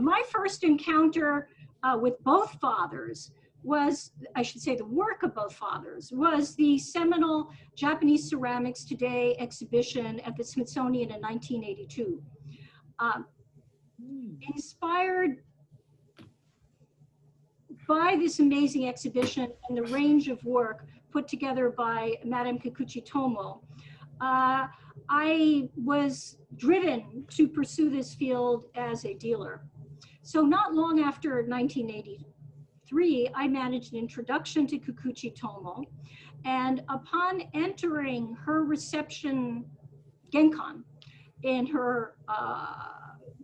My first encounter with both fathers was, I should say the work of both fathers, was the seminal Japanese Ceramics Today exhibition at the Smithsonian in 1982. Inspired by this amazing exhibition and the range of work put together by Madame Kikuchi Tomo, I was driven to pursue this field as a dealer. So not long after 1983, I managed an introduction to Kikuchi Tomo, and upon entering her reception Genkan in her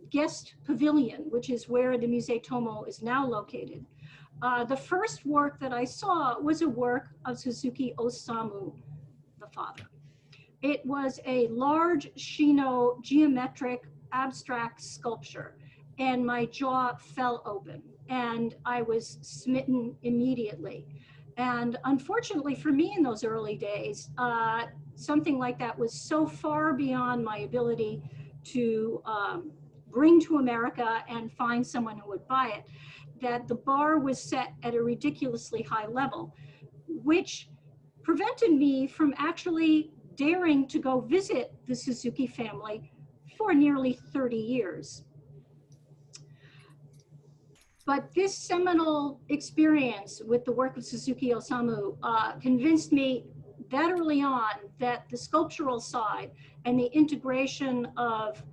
guest pavilion, which is where the Musée Tomo is now located, the first work that I saw was a work of Suzuki Osamu, the father. It was a large Shino geometric abstract sculpture, and my jaw fell open and I was smitten immediately. And unfortunately for me in those early days, something like that was so far beyond my ability to bring to America and find someone who would buy it, that the bar was set at a ridiculously high level, which prevented me from actually daring to go visit the Suzuki family for nearly 30 years. But this seminal experience with the work of Suzuki Osamu convinced me that early on that the sculptural side and the integration of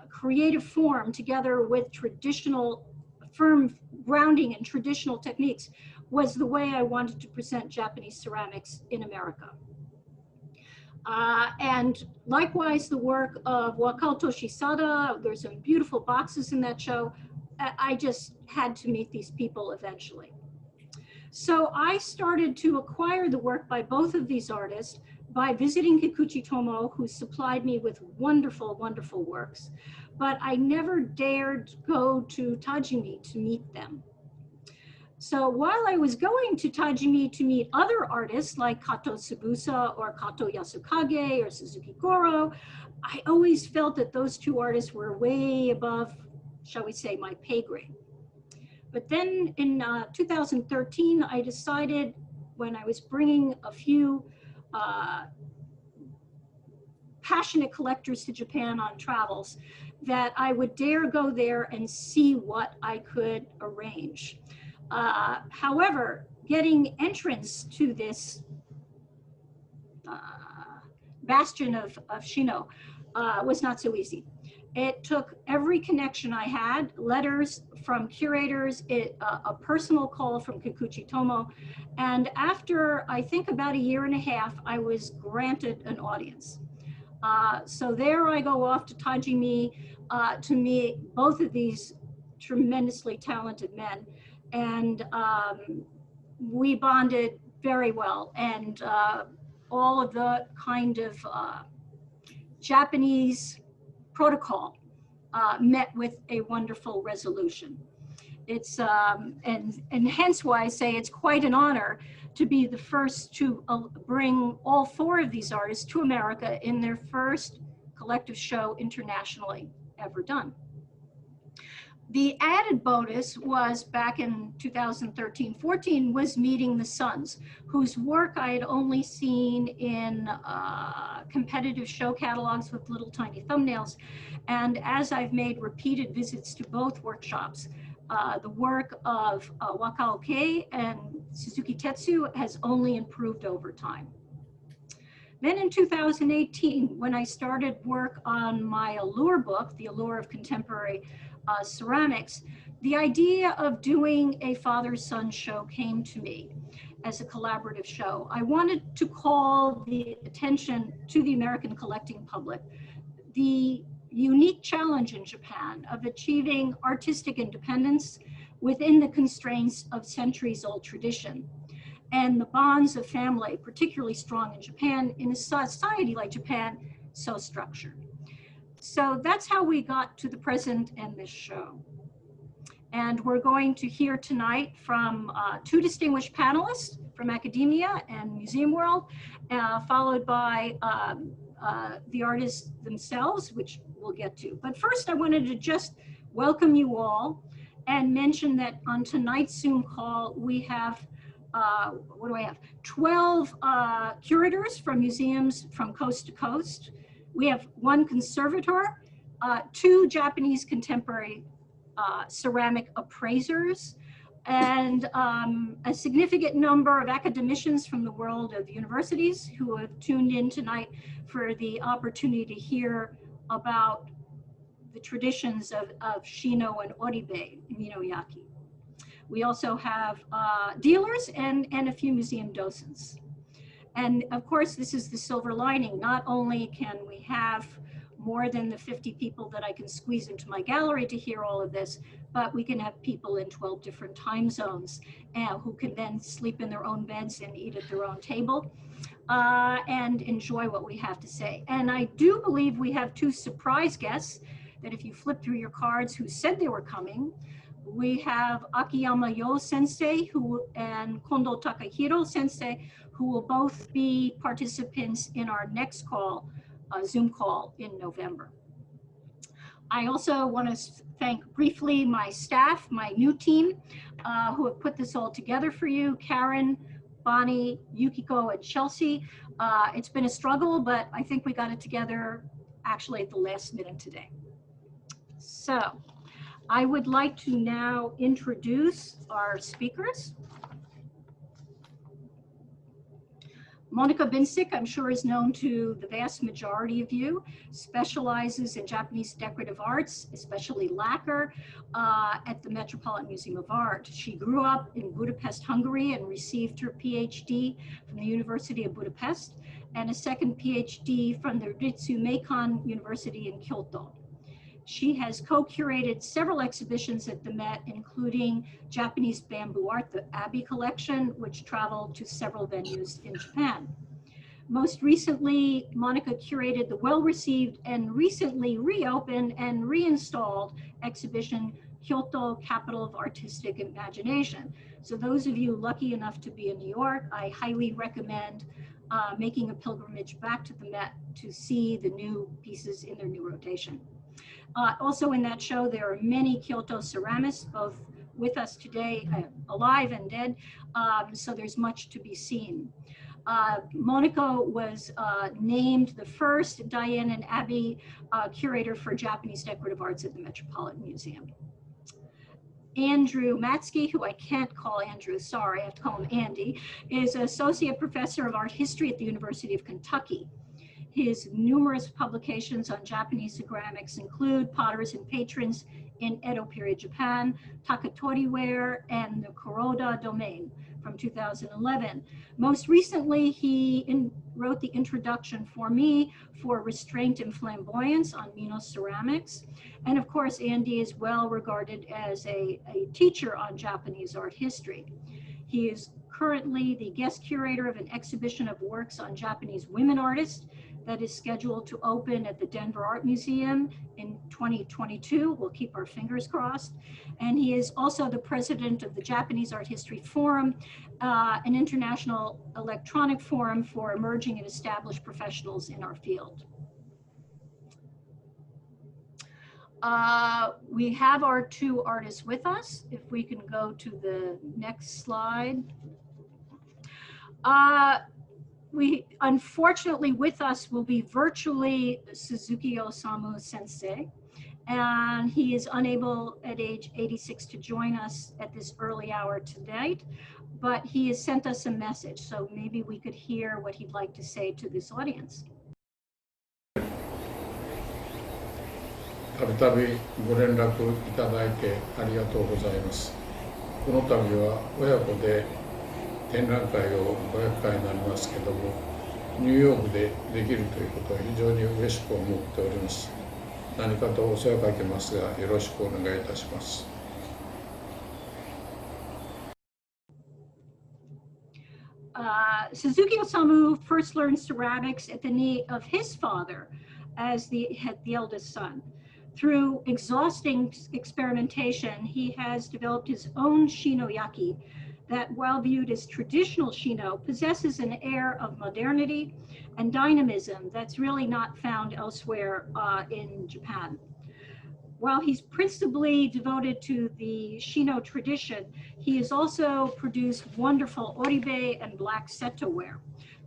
creative form together with traditional firm grounding and traditional techniques was the way I wanted to present Japanese ceramics in America. And likewise, the work of Wakao Toshisada, there's some beautiful boxes in that show. I just had to meet these people eventually. So I started to acquire the work by both of these artists by visiting Kikuchi Tomo, who supplied me with wonderful, wonderful works. But I never dared go to Tajimi to meet them. So while I was going to Tajimi to meet other artists like Kato Tsubusa or Kato Yasukage or Suzuki Goro, I always felt that those two artists were way above, shall we say, my pay grade. But then in 2013, I decided, when I was bringing a few passionate collectors to Japan on travels, that I would dare go there and see what I could arrange. However, getting entrance to this bastion of Shino was not so easy. It took every connection I had, letters from curators, a personal call from Kikuchi Tomo, and after I think about a year and a half, I was granted an audience. So there I go off to Tajimi to meet both of these tremendously talented men, and we bonded very well, and all of the kind of Japanese protocol met with a wonderful resolution. It's and hence why I say it's quite an honor to be the first to bring all four of these artists to America in their first collective show internationally ever done. The added bonus was back in 2013-14 was meeting the sons, whose work I had only seen in competitive show catalogs with little tiny thumbnails. And as I've made repeated visits to both workshops, the work of Wakao Kei and Suzuki Tetsu has only improved over time. Then in 2018, when I started work on my Allure book, The Allure of Contemporary Ceramics, the idea of doing a father-son show came to me as a collaborative show. I wanted to call the attention to the American collecting public the unique challenge in Japan of achieving artistic independence within the constraints of centuries-old tradition, and the bonds of family, particularly strong in Japan, in a society like Japan, so structured. So that's how we got to the present and this show. And we're going to hear tonight from two distinguished panelists from academia and museum world, followed by the artists themselves, which we'll get to. But first I wanted to just welcome you all and mention that on tonight's Zoom call, we have, 12 curators from museums from coast to coast. We have 1 conservator, 2 Japanese contemporary ceramic appraisers, and a significant number of academicians from the world of universities who have tuned in tonight for the opportunity to hear about the traditions of Shino and Oribe Minoyaki. We also have dealers and a few museum docents. And of course, this is the silver lining. Not only can we have more than the 50 people that I can squeeze into my gallery to hear all of this, but we can have people in 12 different time zones who can then sleep in their own beds and eat at their own table and enjoy what we have to say. And I do believe we have 2 surprise guests that if you flip through your cards who said they were coming. We have Akiyama Yo Sensei and Kondo Takahiro Sensei, who will both be participants in our next call, Zoom call in November. I also want to thank briefly my staff, my new team, who have put this all together for you, Karen, Bonnie, Yukiko, and Chelsea. It's been a struggle, but I think we got it together actually at the last minute today. So I would like to now introduce our speakers. Monica Binsick, I'm sure is known to the vast majority of you, specializes in Japanese decorative arts, especially lacquer, at the Metropolitan Museum of Art. She grew up in Budapest, Hungary, and received her PhD from the University of Budapest and a second PhD from the Ritsumeikan University in Kyoto. She has co-curated several exhibitions at the Met, including Japanese bamboo art, the Abbey collection, which traveled to several venues in Japan. Most recently, Monica curated the well-received and recently reopened and reinstalled exhibition, Kyoto, Capital of Artistic Imagination. So those of you lucky enough to be in New York, I highly recommend making a pilgrimage back to the Met to see the new pieces in their new rotation. Also in that show, there are many Kyoto ceramists, both with us today, alive and dead, so there's much to be seen. Monica was named the first Diane and Abbey curator for Japanese decorative arts at the Metropolitan Museum. Andrew Matsky, who I can't call Andrew, sorry, I have to call him Andy, is Associate Professor of Art History at the University of Kentucky. His numerous publications on Japanese ceramics include Potters and Patrons in Edo period Japan, Takatori ware, and the Kuroda domain from 2011. Most recently, he wrote the introduction for me for Restraint and Flamboyance on Mino ceramics. And of course, Andy is well regarded as a teacher on Japanese art history. He is currently the guest curator of an exhibition of works on Japanese women artists that is scheduled to open at the Denver Art Museum in 2022. We'll keep our fingers crossed. And he is also the president of the Japanese Art History Forum, an international electronic forum for emerging and established professionals in our field. We have our 2 artists with us. If we can go to the next slide. Unfortunately, with us will be virtually Suzuki Osamu Sensei, and he is unable at age 86 to join us at this early hour tonight, but he has sent us a message, so maybe we could hear what he'd like to say to this audience. たびたびご連絡いただいてありがとうございます。この度は親子で展覧会を500回になりますけども、ニューヨークでできるということは非常に嬉しく思っております。何かとお世話かけますが、よろしくお願いいたします。Suzuki Osamu first learned ceramics at the knee of his father as the eldest son. Through exhausting experimentation, he has developed his own shinoyaki that, while viewed as traditional Shino, possesses an air of modernity and dynamism that's really not found elsewhere in Japan. While he's principally devoted to the Shino tradition, he has also produced wonderful oribe and black seto ware,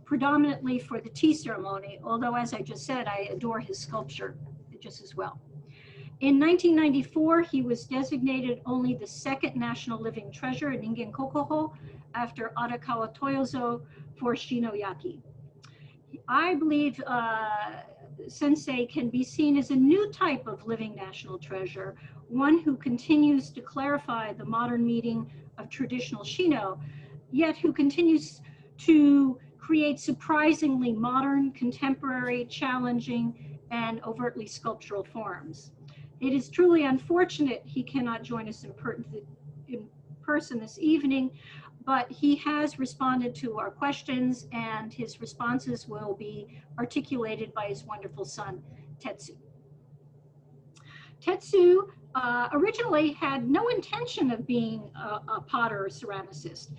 predominantly for the tea ceremony, although as I just said, I adore his sculpture just as well. In 1994, he was designated only the second national living treasure in Ningen Kokoho after Arakawa Toyozo for Shinoyaki. I believe Sensei can be seen as a new type of living national treasure, one who continues to clarify the modern meaning of traditional Shino, yet who continues to create surprisingly modern, contemporary, challenging, and overtly sculptural forms. It is truly unfortunate he cannot join us in person this evening, but he has responded to our questions, and his responses will be articulated by his wonderful son, Tetsu. Tetsu originally had no intention of being a potter or ceramicist.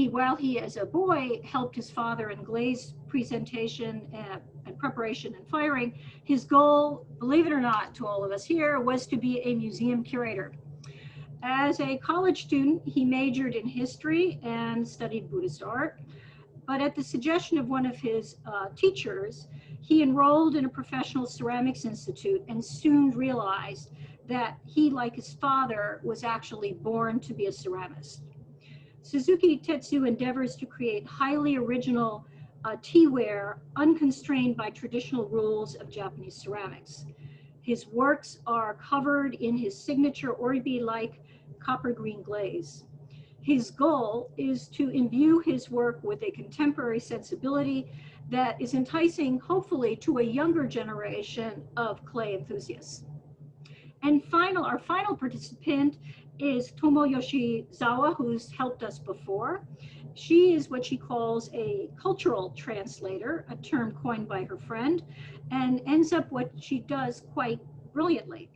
While he, as a boy, helped his father in glaze presentation and preparation and firing, his goal, believe it or not, to all of us here, was to be a museum curator. As a college student, he majored in history and studied Buddhist art, but at the suggestion of one of his teachers, he enrolled in a professional ceramics institute and soon realized that he, like his father, was actually born to be a ceramist. Suzuki Tetsu endeavors to create highly original teaware unconstrained by traditional rules of Japanese ceramics. His works are covered in his signature oribe-like copper green glaze. His goal is to imbue his work with a contemporary sensibility that is enticing, hopefully, to a younger generation of clay enthusiasts. And our final participant is Tomoyoshi Zawa, who's helped us before. She is what she calls a cultural translator, a term coined by her friend, and ends up what she does quite brilliantly.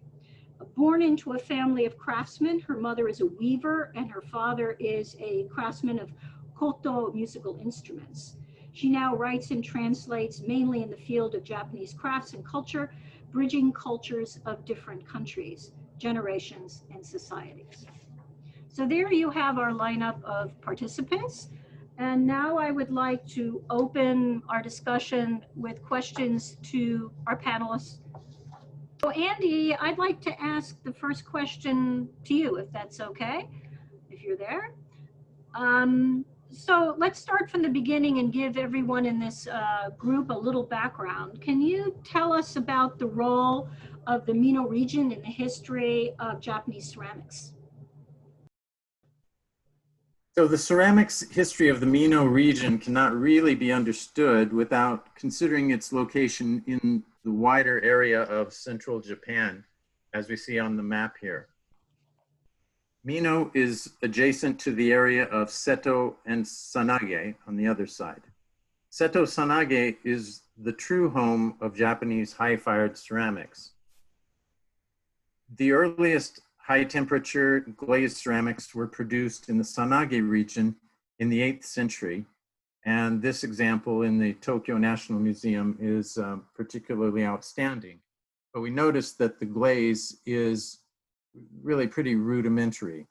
Born into a family of craftsmen, her mother is a weaver and her father is a craftsman of koto musical instruments. She now writes and translates mainly in the field of Japanese crafts and culture, bridging cultures of different countries, generations, and societies. So there you have our lineup of participants. And now I would like to open our discussion with questions to our panelists. So Andy, I'd like to ask the first question to you, if that's okay, if you're there. So let's start from the beginning and give everyone in this group a little background. Can you tell us about the role of the Mino region in the history of Japanese ceramics? So the ceramics history of the Mino region cannot really be understood without considering its location in the wider area of central Japan, as we see on the map here. Mino is adjacent to the area of Seto and Sanage on the other side. Seto Sanage is the true home of Japanese high-fired ceramics. The earliest high-temperature glazed ceramics were produced in the Sanage region in the 8th century, and this example in the Tokyo National Museum is particularly outstanding. But we notice that the glaze is really pretty rudimentary.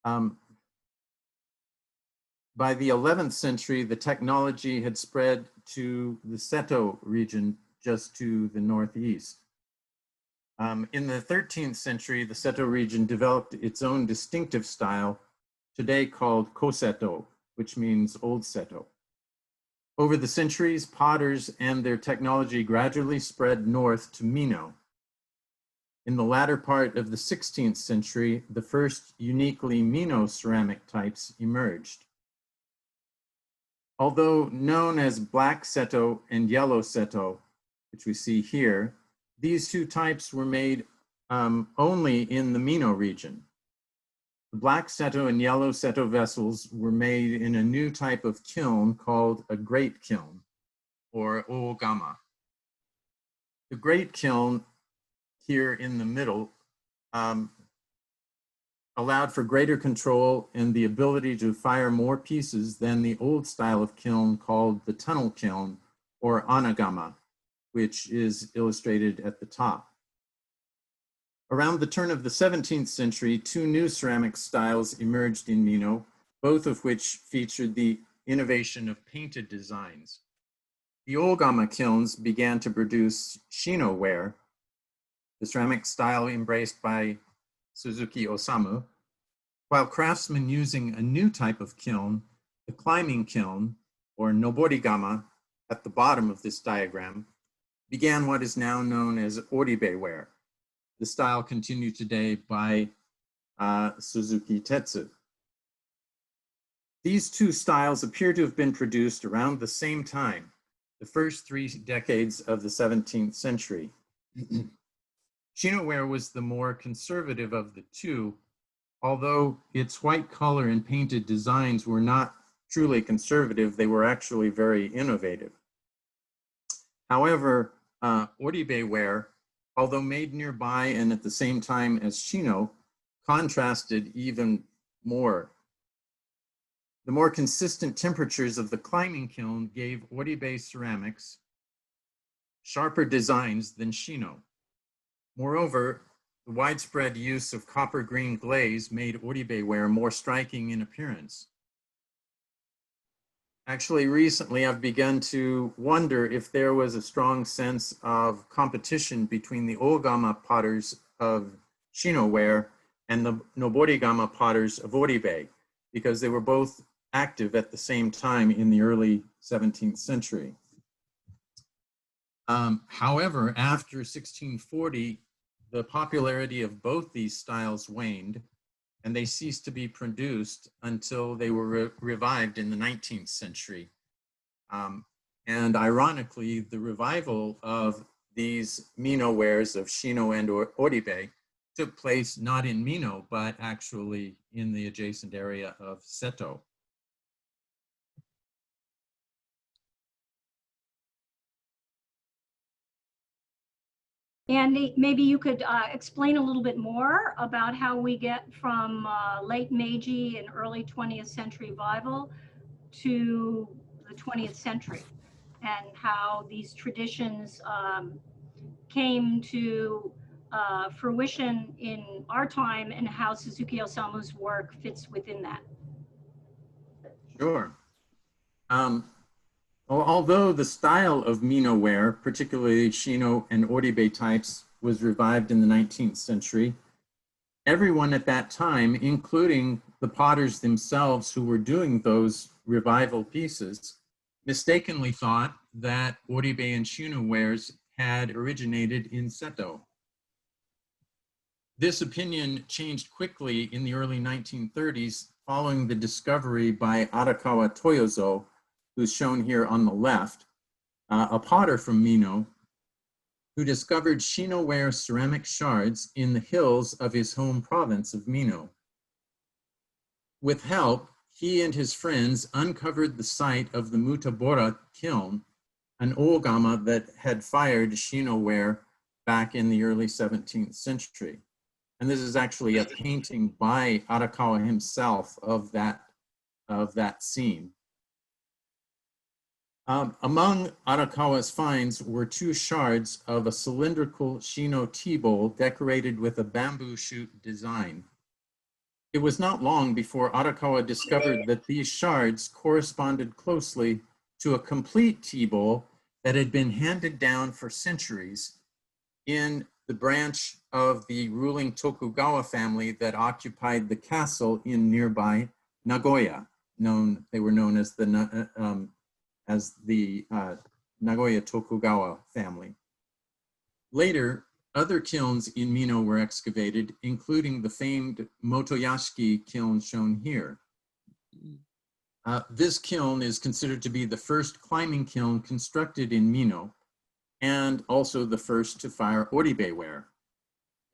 By the 11th century, the technology had spread to the Seto region just to the northeast. In the 13th century, the Seto region developed its own distinctive style, today called Koseto, which means Old Seto. Over the centuries, potters and their technology gradually spread north to Mino. In the latter part of the 16th century, the first uniquely Mino ceramic types emerged. Although known as black Seto and yellow Seto, which we see here, these two types were made only in the Mino region. The black Seto and yellow Seto vessels were made in a new type of kiln called a great kiln, or Ogama. The great kiln here in the middle allowed for greater control and the ability to fire more pieces than the old style of kiln called the tunnel kiln, or Anagama, which is illustrated at the top. Around the turn of the 17th century, two new ceramic styles emerged in Mino, both of which featured the innovation of painted designs. The Ogama kilns began to produce shino ware, the ceramic style embraced by Suzuki Osamu, while craftsmen using a new type of kiln, the climbing kiln, or noborigama, at the bottom of this diagram, began what is now known as oribe ware. The style continued today by Suzuki Tetsu. These two styles appear to have been produced around the same time, the first 3 decades of the 17th century. Shinoware was the more conservative of the two, although its white color and painted designs were not truly conservative, they were actually very innovative. However, oribe ware, although made nearby and at the same time as shino, contrasted even more. The more consistent temperatures of the climbing kiln gave oribe ceramics sharper designs than shino. Moreover, the widespread use of copper green glaze made oribe ware more striking in appearance. Actually, recently I've begun to wonder if there was a strong sense of competition between the Ogama potters of shino ware and the noborigama potters of oribe, because they were both active at the same time in the early 17th century. However, after 1640, the popularity of both these styles waned, and they ceased to be produced until they were revived in the 19th century. And ironically, the revival of these Mino wares of shino and oribe took place not in Mino, but actually in the adjacent area of Seto. Andy, maybe you could explain a little bit more about how we get from late Meiji and early 20th century revival to the 20th century, and how these traditions came to fruition in our time, and how Suzuki Osamu's work fits within that. Sure. Although the style of Mino ware, particularly shino and oribe types, was revived in the 19th century, everyone at that time, including the potters themselves who were doing those revival pieces, mistakenly thought that oribe and shino wares had originated in Seto. This opinion changed quickly in the early 1930s following the discovery by Arakawa Toyozo, who's shown here on the left, a potter from Mino, who discovered shino-ware ceramic shards in the hills of his home province of Mino. With help, he and his friends uncovered the site of the Mutabora kiln, an ogama that had fired shino-ware back in the early 17th century. And this is actually a painting by Arakawa himself of that scene. Among Arakawa's finds were 2 shards of a cylindrical shino tea bowl decorated with a bamboo shoot design. It was not long before Arakawa discovered that these shards corresponded closely to a complete tea bowl that had been handed down for centuries in the branch of the ruling Tokugawa family that occupied the castle in nearby Nagoya. They were known as the Nagoya Tokugawa family. Later, other kilns in Mino were excavated, including the famed Motoyashiki kiln shown here. This kiln is considered to be the first climbing kiln constructed in Mino, and also the first to fire oribe ware.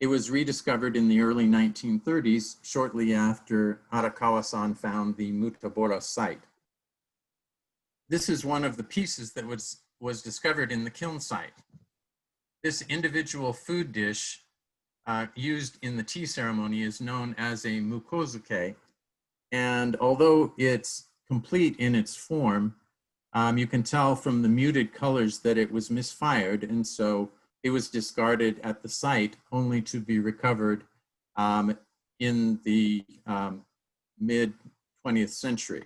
It was rediscovered in the early 1930s, shortly after Arakawa-san found the Mutabora site. This is one of the pieces that was discovered in the kiln site. This individual food dish used in the tea ceremony is known as a mukozuke. And although it's complete in its form, you can tell from the muted colors that it was misfired. And so It was discarded at the site only to be recovered in the mid 20th century.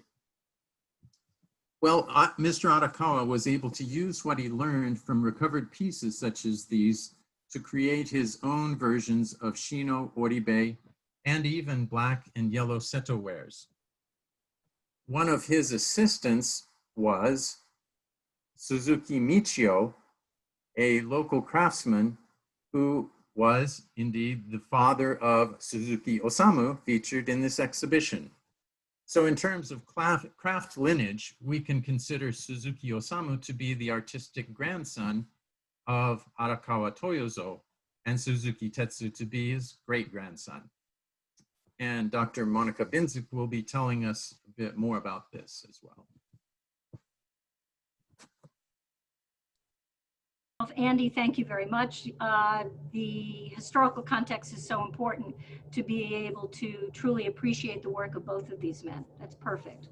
Well, Mr. Arakawa was able to use what he learned from recovered pieces such as these to create his own versions of Shino, Oribe, and even black and yellow seto wares. One of his assistants was Suzuki Michio, a local craftsman who was indeed the father of Suzuki Osamu, featured in this exhibition. So in terms of craft lineage, we can consider Suzuki Osamu to be the artistic grandson of Arakawa Toyozo, and Suzuki Tetsu to be his great-grandson. And Dr. Monica Binzik will be telling us a bit more about this as well. Andy, thank you very much. The historical context is so important to be able to truly appreciate the work of both of these men. That's perfect.